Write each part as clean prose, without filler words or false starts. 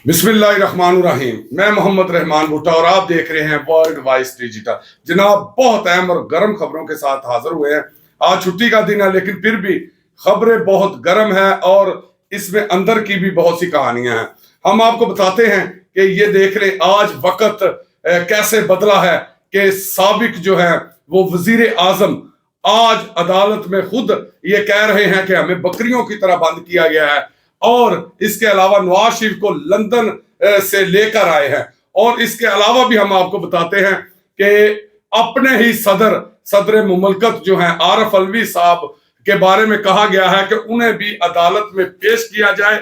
بسم اللہ الرحمن الرحیم، میں محمد رحمان بھٹا اور آپ دیکھ رہے ہیں ورلڈ وائس ڈیجیٹل۔ جناب بہت اہم اور گرم خبروں کے ساتھ حاضر ہوئے ہیں۔ آج چھٹی کا دن ہے لیکن پھر بھی خبریں بہت گرم ہیں اور اس میں اندر کی بھی بہت سی کہانیاں ہیں۔ ہم آپ کو بتاتے ہیں کہ یہ دیکھ لیں آج وقت کیسے بدلا ہے کہ سابق جو ہے وہ وزیر اعظم آج عدالت میں خود یہ کہہ رہے ہیں کہ ہمیں بکریوں کی طرح بند کیا گیا ہے، اور اس کے علاوہ نواز شریف کو لندن سے لے کر آئے ہیں۔ اور اس کے علاوہ بھی ہم آپ کو بتاتے ہیں کہ اپنے ہی صدر مملکت جو ہیں عارف علوی صاحب کے بارے میں کہا گیا ہے کہ انہیں بھی عدالت میں پیش کیا جائے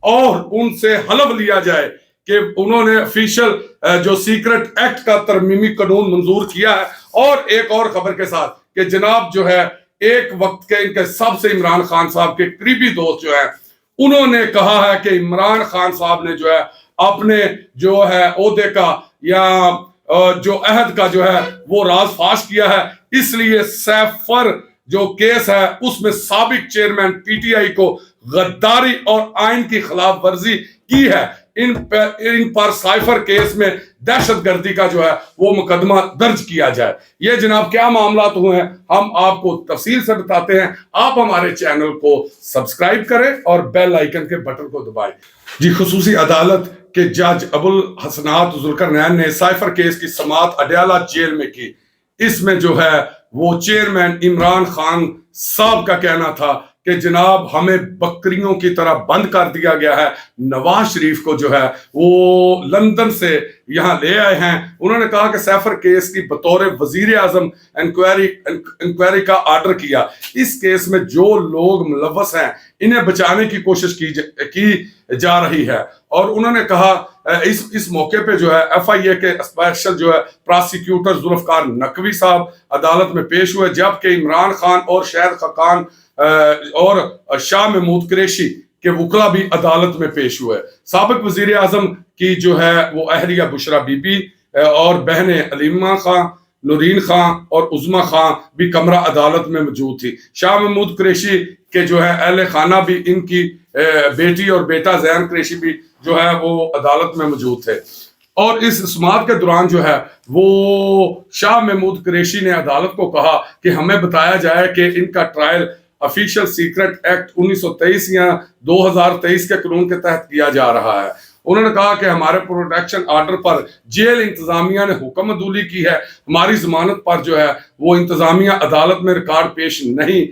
اور ان سے حلف لیا جائے کہ انہوں نے آفیشل جو سیکرٹ ایکٹ کا ترمیمی قانون منظور کیا ہے۔ اور ایک اور خبر کے ساتھ کہ جناب جو ہے ایک وقت کے ان کے سب سے عمران خان صاحب کے قریبی دوست جو ہیں انہوں نے کہا ہے کہ عمران خان صاحب نے جو ہے اپنے جو ہے عہدے کا یا جو عہد کا جو ہے وہ راز فاش کیا ہے، اس لیے سیفر جو کیس ہے اس میں سابق چیئرمین پی ٹی آئی کو غداری اور آئین کی خلاف ورزی کی ہے۔ ان پر سائفر کیس میں دہشت گردی کا جو ہے وہ مقدمہ درج کیا جائے۔ یہ جناب کیا معاملات ہوئے ہیں ہم آپ کو تفصیل سے بتاتے ہیں۔ آپ ہمارے چینل کو سبسکرائب کریں اور بیل آئیکن کے بٹن کو دبائیں۔ جی، خصوصی عدالت کے جج ابوالحسنات ذوالقرنین نے سائفر کیس کی سماعت اڈیالہ جیل میں کی۔ اس میں جو ہے وہ چیئرمین عمران خان صاحب کا کہنا تھا کہ جناب ہمیں بکریوں کی طرح بند کر دیا گیا ہے۔ نواز شریف کو جو ہے وہ لندن سے یہاں لے آئے ہیں۔ انہوں نے کہا کہ سیفر کیس کی بطور وزیر اعظم انکوائری کا آرڈر کیا۔ اس کیس میں جو لوگ ملوث ہیں انہیں بچانے کی کوشش کی جا رہی ہے۔ اور انہوں نے کہا اس موقع پہ جو ہے ایف آئی اے کے اسپیشل جو ہے پراسیکیوٹر ذوالفقار نقوی صاحب عدالت میں پیش ہوئے، جبکہ عمران خان اور شاہد خاقان اور شاہ محمود قریشی کے وکلا بھی عدالت میں پیش ہوئے۔ سابق وزیر اعظم کی جو ہے وہ اہلیہ بشرا بی بی اور بہنیں علیمہ خان، نورین خان اور عظما خان بھی کمرہ عدالت میں موجود تھی۔ شاہ محمود قریشی کے جو ہے اہل خانہ بھی، ان کی بیٹی اور بیٹا زین قریشی بھی جو ہے وہ عدالت میں موجود تھے۔ اور اس سماعت کے دوران جو ہے وہ شاہ محمود قریشی نے عدالت کو کہا کہ ہمیں بتایا جائے کہ ان کا ٹرائل آفیشل سیکرٹ ایکٹ 1923 یا 2023 کے قانون کے تحت کیا جا رہا ہے۔ انہوں نے کہا کہ ہمارے پروٹیکشن آرڈر پر جیل انتظامیہ نے حکم عدولی کی ہے، ہماری ضمانت پر جو ہے وہ انتظامیہ عدالت میں ریکارڈ پیش نہیں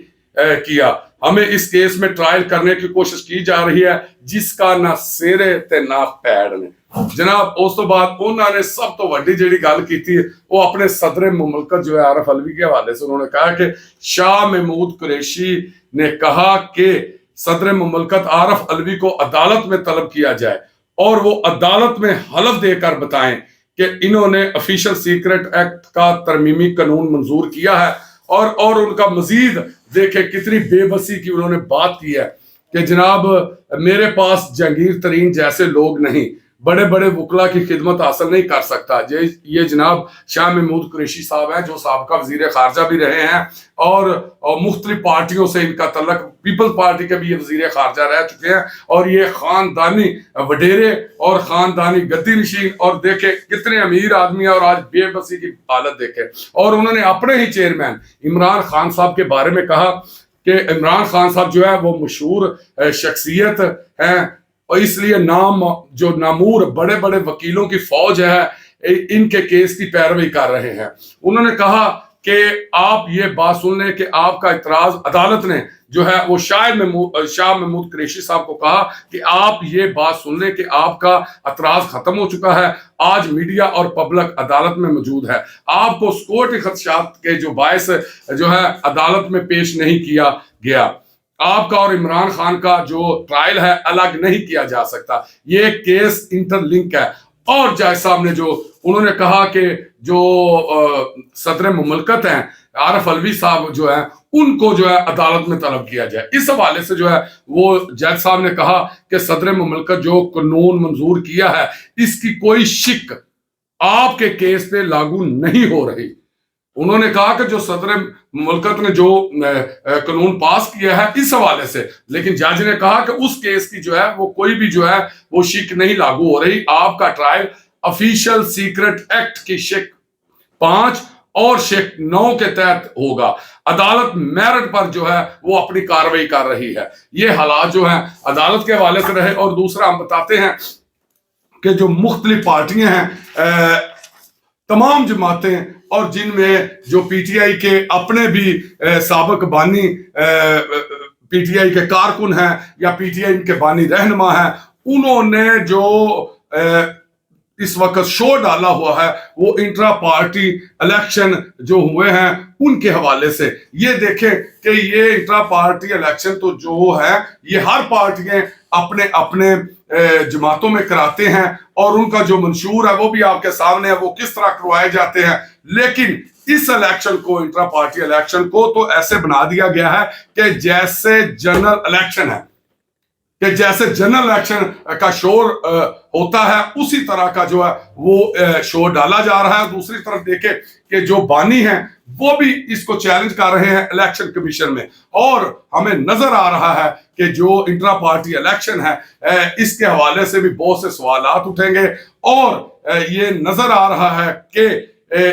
کیا۔ ہمیں اس کیس میں ٹرائل کرنے کی کوشش کی جا رہی ہے جس کا نہ سیرے تے نہ پیڑ نے۔ جناب اس تو بعد انہوں نے سب تو وڈی جیڑی گل کی تھی وہ اپنے صدر مملکت جو ہے عارف علوی کے حوالے سے انہوں نے کہا کہ شاہ محمود قریشی نے کہا کہ صدر مملکت عارف علوی کو عدالت میں طلب کیا جائے اور وہ عدالت میں حلف دے کر بتائیں کہ انہوں نے آفیشل سیکرٹ ایکٹ کا ترمیمی قانون منظور کیا ہے۔ اور ان کا مزید دیکھیں کتنی بے بسی کی انہوں نے بات کی ہے کہ جناب میرے پاس جہانگیر ترین جیسے لوگ نہیں، بڑے بڑے وکلا کی خدمت حاصل نہیں کر سکتا۔ یہ جناب شاہ محمود قریشی صاحب ہیں جو سابقہ وزیر خارجہ بھی رہے ہیں اور مختلف پارٹیوں سے ان کا تعلق، پیپل پارٹی کے بھی یہ وزیر خارجہ رہ چکے ہیں، اور یہ خاندانی وڈیرے اور خاندانی گدی نشین، اور دیکھیں کتنے امیر آدمی ہیں اور آج بے بسی کی حالت دیکھیں۔ اور انہوں نے اپنے ہی چیئرمین عمران خان صاحب کے بارے میں کہا کہ عمران خان صاحب جو ہے وہ مشہور شخصیت ہیں اور اس لیے جو نامور بڑے بڑے وکیلوں کی فوج ہے ان کے کیس کی پیروی کر رہے ہیں۔ انہوں نے کہا کہ آپ یہ بات سن لیں کہ آپ کا اعتراض، عدالت نے جو ہے وہ شاہ محمود قریشی صاحب کو کہا کہ آپ یہ بات سن لیں کہ آپ کا اعتراض ختم ہو چکا ہے، آج میڈیا اور پبلک عدالت میں موجود ہے، آپ کو سکیورٹی خدشات کے جو باعث جو ہے عدالت میں پیش نہیں کیا گیا، آپ کا اور عمران خان کا جو ٹرائل ہے الگ نہیں کیا جا سکتا، یہ کیس انٹر لنک ہے۔ اور جج صاحب نے جو انہوں نے کہا کہ جو صدر مملکت ہیں عارف علوی صاحب جو ہیں ان کو جو ہے عدالت میں طلب کیا جائے۔ اس حوالے سے جو ہے وہ جج صاحب نے کہا کہ صدر مملکت جو قانون منظور کیا ہے اس کی کوئی شک آپ کے کیس پہ لاگو نہیں ہو رہی۔ انہوں نے کہا کہ جو صدر مملکت نے جو قانون پاس کیا ہے اس حوالے سے، لیکن جج نے کہا کہ اس کیس کی جو ہے وہ کوئی بھی جو ہے وہ شک نہیں لاگو ہو رہی. آپ کا ٹرائل آفیشل سیکرٹ ایکٹ کی شک 5 اور شک 9 کے تحت ہوگا. عدالت میرٹ پر جو ہے وہ اپنی کارروائی کر رہی ہے. یہ حالات جو ہیں عدالت کے حوالے سے رہے. اور دوسرا ہم بتاتے ہیں کہ جو مختلف پارٹیاں ہیں، تمام جماعتیں، اور جن میں جو پی ٹی آئی کے اپنے بھی سابق بانی پی ٹی آئی کے کارکن ہیں یا پی ٹی آئی کے بانی رہنما ہیں، انہوں نے جو اس وقت شور ڈالا ہوا ہے وہ انٹرا پارٹی الیکشن جو ہوئے ہیں ان کے حوالے سے. یہ دیکھیں کہ یہ انٹرا پارٹی الیکشن تو جو ہے یہ ہر پارٹیاں اپنے اپنے جماعتوں میں کراتے ہیں، اور ان کا جو منشور ہے وہ بھی آپ کے سامنے ہے وہ کس طرح کروائے جاتے ہیں. لیکن اس الیکشن کو، انٹرا پارٹی الیکشن کو تو ایسے بنا دیا گیا ہے کہ جیسے جنرل الیکشن ہے، کہ جیسے جنرل الیکشن کا شور ہوتا ہے اسی طرح کا جو ہے وہ شور ڈالا جا رہا ہے. دوسری طرف دیکھیں کہ جو بانی ہیں وہ بھی اس کو چیلنج کر رہے ہیں الیکشن کمیشن میں، اور ہمیں نظر آ رہا ہے کہ جو انٹرا پارٹی الیکشن ہے اس کے حوالے سے بھی بہت سے سوالات اٹھیں گے. اور یہ نظر آ رہا ہے کہ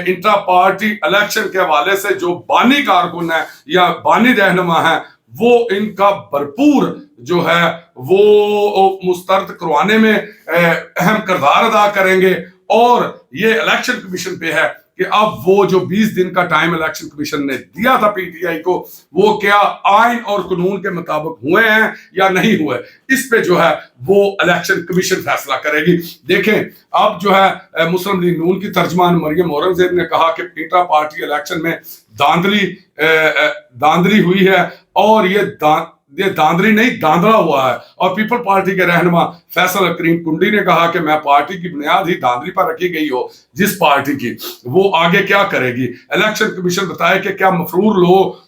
انٹرا پارٹی الیکشن کے حوالے سے جو بانی کارکن ہیں یا بانی رہنما ہیں وہ ان کا بھرپور جو ہے وہ مسترد کروانے میں اہم کردار ادا کریں گے. اور یہ الیکشن کمیشن پہ ہے کہ اب وہ جو 20 دن کا ٹائم الیکشن کمیشن نے دیا تھا پی ٹی آئی کو، وہ کیا آئین اور قانون کے مطابق ہوئے ہیں یا نہیں ہوئے، اس پہ جو ہے وہ الیکشن کمیشن فیصلہ کرے گی. دیکھیں اب جو ہے مسلم لیگ نون کی ترجمان مریم اورنگزیب نے کہا کہ انٹرا پارٹی الیکشن میں داندلی ہوئی ہے، اور یہ داندلی نہیں داندلا ہوا ہے. اور پیپل پارٹی کے رہنما فیصل کریم کنڈی نے کہا کہ میں پارٹی کی بنیاد ہی داندلی پر رکھی گئی ہو جس پارٹی کی، وہ آگے کیا کرے گی. الیکشن کمیشن بتائے کہ کیا مفرور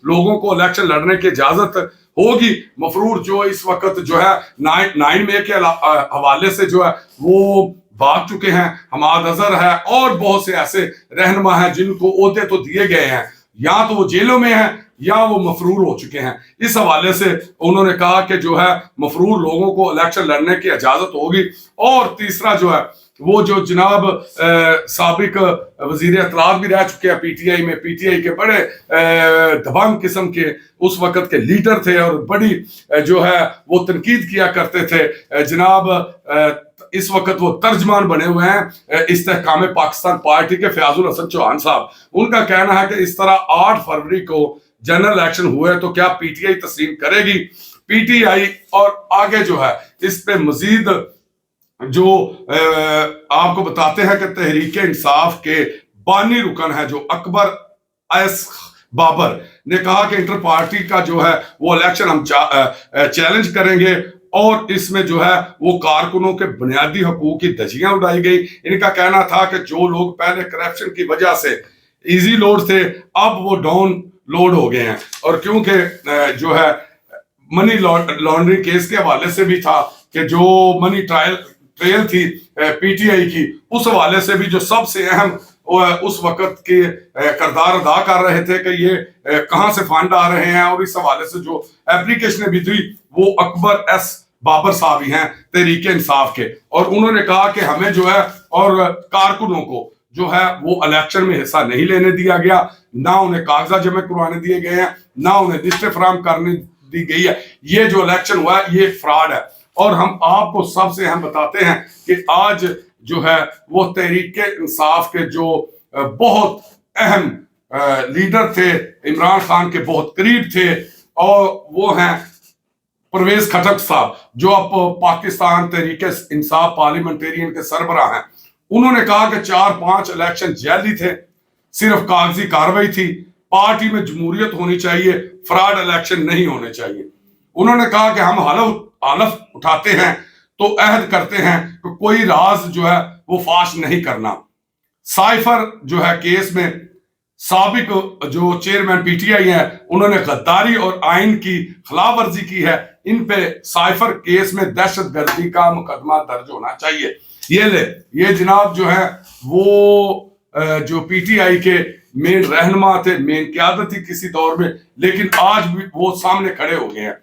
لوگوں کو الیکشن لڑنے کی اجازت ہوگی. مفرور جو اس وقت جو ہے 9 مئی کے حوالے سے جو ہے وہ بھاگ چکے ہیں، حماد اظہر ہے اور بہت سے ایسے رہنما ہیں جن کو عہدے تو دیے گئے ہیں، یا تو وہ جیلوں میں ہیں یا وہ مفرور ہو چکے ہیں. اس حوالے سے انہوں نے کہا کہ جو ہے مفرور لوگوں کو الیکشن لڑنے کی اجازت ہوگی. اور تیسرا جو ہے وہ جو جناب سابق وزیر اطلاعات بھی رہ چکے ہیں پی ٹی آئی میں، پی ٹی آئی کے بڑے دبنگ قسم کے اس وقت کے لیڈر تھے اور بڑی جو ہے وہ تنقید کیا کرتے تھے. جناب اس وقت وہ ترجمان بنے ہوئے ہیں استحکام پاکستان پارٹی کے فیاض الحسن چوہان صاحب. ان کا کہنا ہے کہ اس طرح 8 فروری کو جنرل الیکشن ہوئے تو کیا پی ٹی آئی تسلیم کرے گی. پی ٹی آئی اور آگے جو ہے اس پہ مزید جو آپ کو بتاتے ہیں کہ تحریک انصاف کے بانی رکن ہے جو اکبر ایس بابر نے کہا کہ انٹر پارٹی کا جو ہے وہ الیکشن ہم چیلنج کریں گے، اور اس میں جو ہے وہ کارکنوں کے بنیادی حقوق کی دھجیاں اڑائی گئی. ان کا کہنا تھا کہ جو لوگ پہلے کرپشن کی وجہ سے ایزی لوڈ تھے اب وہ ڈاؤن لوڈ ہو گئے ہیں. اور کیونکہ جو ہے منی لانڈرنگ کیس کے حوالے سے بھی تھا کہ جو منی ٹریل تھی پی ٹی آئی کی، اس حوالے سے بھی جو سب سے اہم اس وقت کے کردار ادا کر رہے تھے کہ یہ کہاں سے فنڈ آ رہے ہیں، اور اس حوالے سے جو اپلیکیشنیں بھی تھی وہ اکبر ایس بابر صاحب ہی ہیں تحریک انصاف کے. اور انہوں نے کہا کہ ہمیں جو ہے اور کارکنوں کو جو ہے وہ الیکشن میں حصہ نہیں لینے دیا گیا، نہ انہیں کاغذات جمع کروانے دیے گئے ہیں، نہ انہیں لسٹیں فراہم کرنے دی گئی ہے. یہ جو الیکشن ہوا ہے یہ فراڈ ہے. اور ہم آپ کو سب سے ہم بتاتے ہیں کہ آج جو ہے وہ تحریک انصاف کے جو بہت اہم لیڈر تھے، عمران خان کے بہت قریب تھے، اور وہ ہیں پرویز خٹک صاحب جو اب پاکستان تحریک انصاف پارلیمنٹیرین کے سربراہ ہیں. انہوں نے کہا کہ 4-5 الیکشن جعلی تھے، صرف کاغذی کاروائی تھی، پارٹی میں جمہوریت ہونی چاہیے، فراڈ الیکشن نہیں ہونے چاہیے. انہوں نے کہا کہ ہم حلف اٹھاتے ہیں تو عہد کرتے ہیں کہ کوئی راز جو ہے وہ فاش نہیں کرنا. سائفر جو ہے کیس میں سابق جو چیئرمین پی ٹی آئی ہیں انہوں نے غداری اور آئین کی خلاف ورزی کی ہے. ان پہ سائفر کیس میں دہشت گردی کا مقدمہ درج ہونا چاہیے. یہ جناب جو ہے وہ جو پی ٹی آئی کے مین رہنما تھے, مین قیادت تھی کسی دور میں, لیکن آج بھی وہ سامنے کھڑے ہو گئے ہیں.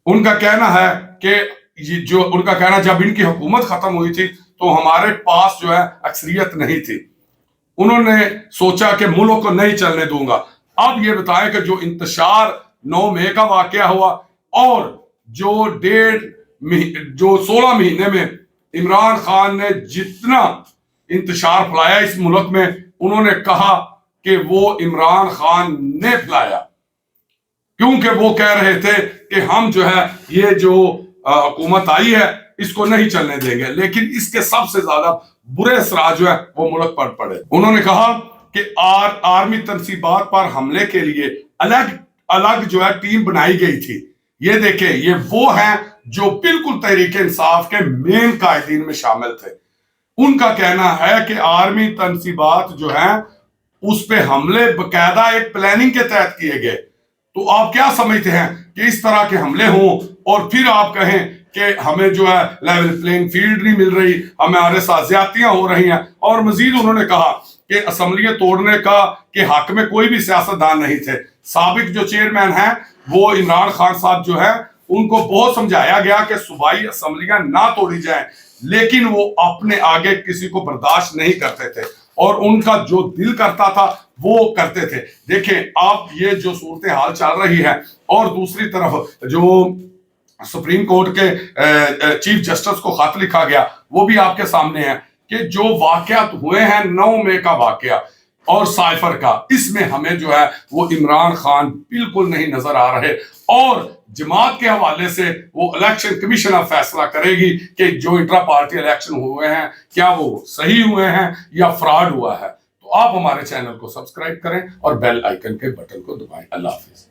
ان کا کہنا ہے کہ ان کا کہنا جب ان کی حکومت ختم ہوئی تھی تو ہمارے پاس جو ہے اکثریت نہیں تھی, انہوں نے سوچا کہ ملک کو نہیں چلنے دوں گا. اب یہ بتائیں کہ جو انتشار 9 مئی کا واقعہ ہوا اور جو 16 مہینے میں عمران خان نے جتنا انتشار پھیلایا اس ملک میں, انہوں نے کہا کہ وہ عمران خان نے پھیلایا, کیونکہ وہ کہہ رہے تھے کہ ہم جو ہے یہ جو حکومت آئی ہے اس کو نہیں چلنے دیں گے, لیکن اس کے سب سے زیادہ برے اثرات جو ہے وہ ملک پر پڑے. انہوں نے کہا کہ آرمی تنصیبات پر حملے کے لیے الگ جو ہے ٹیم بنائی گئی تھی. یہ دیکھیں, یہ وہ ہیں جو بالکل تحریک انصاف کے مین قائدین میں شامل تھے. ان کا کہنا ہے کہ آرمی تنصیبات جو ہیں اس پہ حملے باقاعدہ ایک پلاننگ کے تحت کیے گئے. تو آپ کیا سمجھتے ہیں کہ اس طرح کے حملے ہوں اور پھر آپ کہیں کہ ہمیں جو ہے لیول پلینگ فیلڈ نہیں مل رہی, ہمارے ساتھ زیادتیاں ہو رہی ہیں. اور مزید انہوں نے کہا کہ اسمبلیاں توڑنے کا کہ حق میں کوئی بھی سیاستدان نہیں تھے. سابق جو چیئرمین ہیں وہ عمران خان صاحب جو ہے ان کو بہت سمجھایا گیا کہ صوبائی اسمبلیاں نہ توڑی جائیں, لیکن وہ اپنے آگے کسی کو برداشت نہیں کرتے تھے اور ان کا جو دل کرتا تھا وہ کرتے تھے. دیکھیں آپ یہ جو صورتحال چل رہی ہے, اور دوسری طرف جو سپریم کورٹ کے چیف جسٹس کو خط لکھا گیا وہ بھی آپ کے سامنے ہے کہ جو واقعات ہوئے ہیں 9 مئی کا واقعہ اور سائفر کا, اس میں ہمیں جو ہے وہ عمران خان بالکل نہیں نظر آ رہے, اور جماعت کے حوالے سے وہ الیکشن کمیشن اب فیصلہ کرے گی کہ جو انٹرا پارٹی الیکشن ہوئے ہیں کیا وہ صحیح ہوئے ہیں یا فراڈ ہوا ہے. تو آپ ہمارے چینل کو سبسکرائب کریں اور بیل آئیکن کے بٹن کو دبائیں. اللہ حافظ.